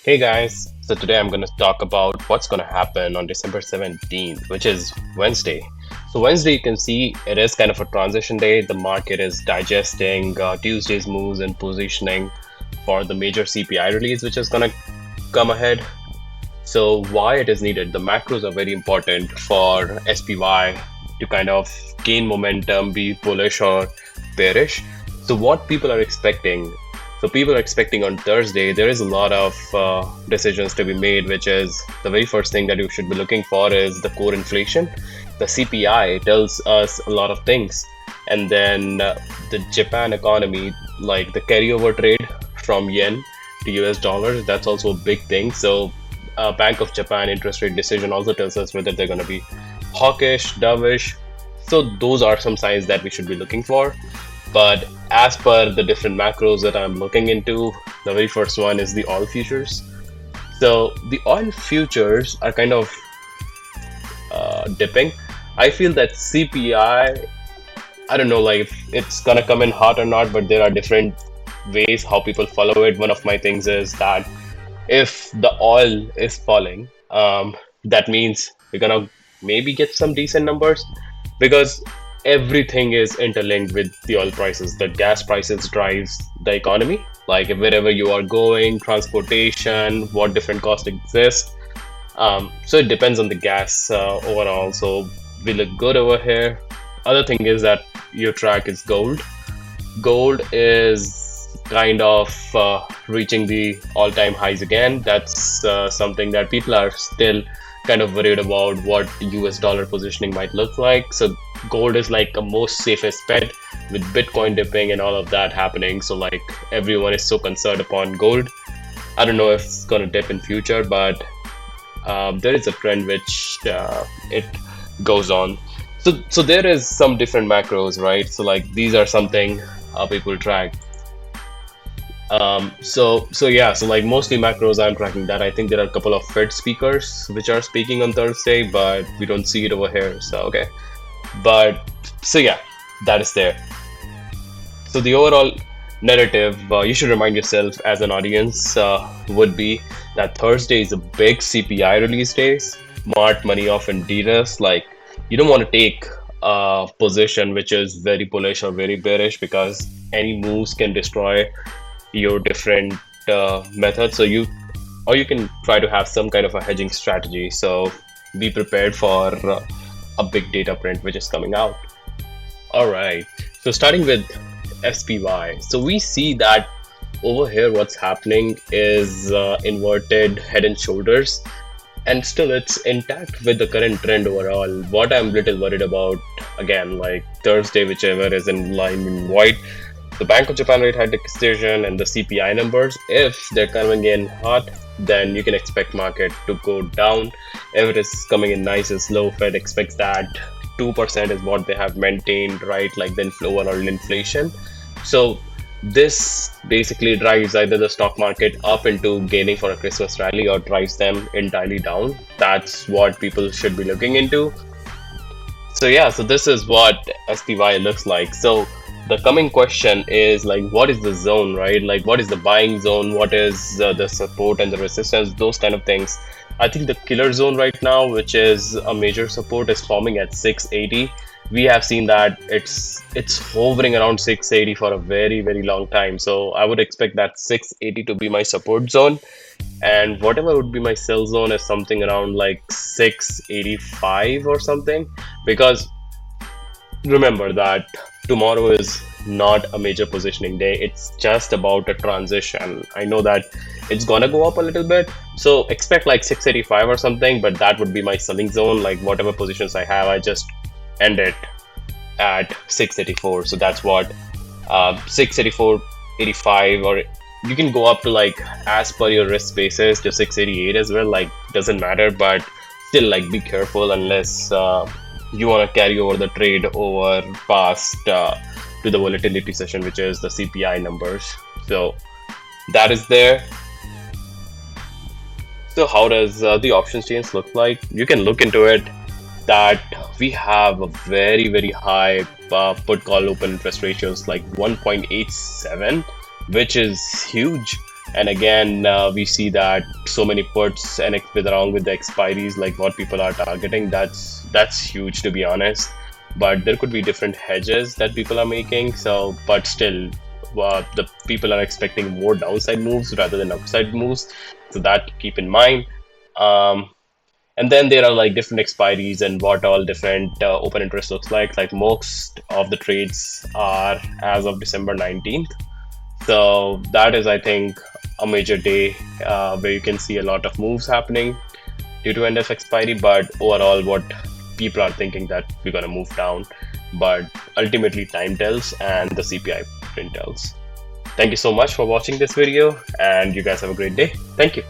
Hey guys, so today I'm going to talk about what's going to happen on December 17th, which is Wednesday. So, Wednesday, you can see it is kind of a transition day. The market is digesting Tuesday's moves and positioning for the major CPI release, which is going to come ahead. So, why it is needed? The macros are very important for SPY to kind of gain momentum, be bullish or bearish. So, what people are expecting so people are expecting on Thursday, there is a lot of decisions to be made, which is the very first thing that you should be looking for is the core inflation. The CPI tells us a lot of things. And then the Japan economy, like the carryover trade from yen to US dollars, that's also a big thing. So Bank of Japan interest rate decision also tells us whether they're going to be hawkish, dovish. So those are some signs that we should be looking for. But as per the different macros that I'm looking into, the very first one is the oil futures. So the oil futures are kind of dipping. I feel that I don't know like if it's gonna come in hot or not, but there are different ways how people follow it. One of my things is that if the oil is falling, that means we're gonna maybe get some decent numbers because everything is interlinked with the oil prices. The gas prices drives the economy. Like wherever you are going, transportation, what different costs exist. So it depends on the gas overall. So we look good over here. Other thing is that your track is gold. Gold is kind of reaching the all-time highs again. That's something that people are still kind of worried about what US dollar positioning might look like. So gold is like a most safest bet with Bitcoin dipping and all of that happening. So like everyone is so concerned upon gold. I don't know if it's gonna dip in future, but there is a trend which it goes on. So there is some different macros, right? So like these are something people track. So like mostly macros I'm tracking that. I think there are a couple of Fed speakers which are speaking on Thursday, but we don't see it over here. So okay. But so yeah, that is there. So the overall narrative, you should remind yourself as an audience would be that Thursday is a big CPI release day. Smart money often de-risk. Like you don't want to take a position which is very bullish or very bearish because any moves can destroy your different methods. So you can try to have some kind of a hedging strategy. So be prepared for a big data print which is coming out. All right. So starting with SPY. So we see that over here what's happening is inverted head and shoulders, and still it's intact with the current trend overall. What I'm little worried about, again, like Thursday, whichever is in line in white, the Bank of Japan rate hike decision and the CPI numbers, if they're coming in hot, then you can expect market to go down. If it is coming in nice and slow, Fed expects that 2% is what they have maintained, right? Like the overall inflation. So this basically drives either the stock market up into gaining for a Christmas rally or drives them entirely down. That's what people should be looking into. So yeah, so this is what SPY looks like. So the coming question is like, what is the zone, right? Like, what is the buying zone? What is the support and the resistance? Those kind of things. I think the killer zone right now, which is a major support, is forming at 680. We have seen that it's hovering around 680 for a very, very long time. So I would expect that 680 to be my support zone. And whatever would be my sell zone is something around like 685 or something. Because remember that tomorrow is not a major positioning day. It's just about a transition. I know that it's gonna go up a little bit, so expect like 685 or something, but that would be my selling zone. Like whatever positions I have, I just end it at 684. So that's what 684, 85, or you can go up to like as per your risk basis to 688 as well. Like doesn't matter, but still like be careful unless you want to carry over the trade over past to the volatility session, which is the CPI numbers. So that is there. So how does the options change look like? You can look into it that we have a very, very high put call open interest ratios like 1.87, which is huge. And again, we see that so many puts and along with the expiries, like what people are targeting, that's huge, to be honest. But there could be different hedges that people are making. So, but still, the people are expecting more downside moves rather than upside moves. So that keep in mind. Um, and then there are like different expiries and what all different open interest looks like. Like most of the trades are as of December 19th. So that is, I think, a major day where you can see a lot of moves happening due to end of expiry. But overall, what people are thinking that we're gonna move down, but ultimately time tells and the CPI print tells. Thank you so much for watching this video, and you guys have a great day. Thank you.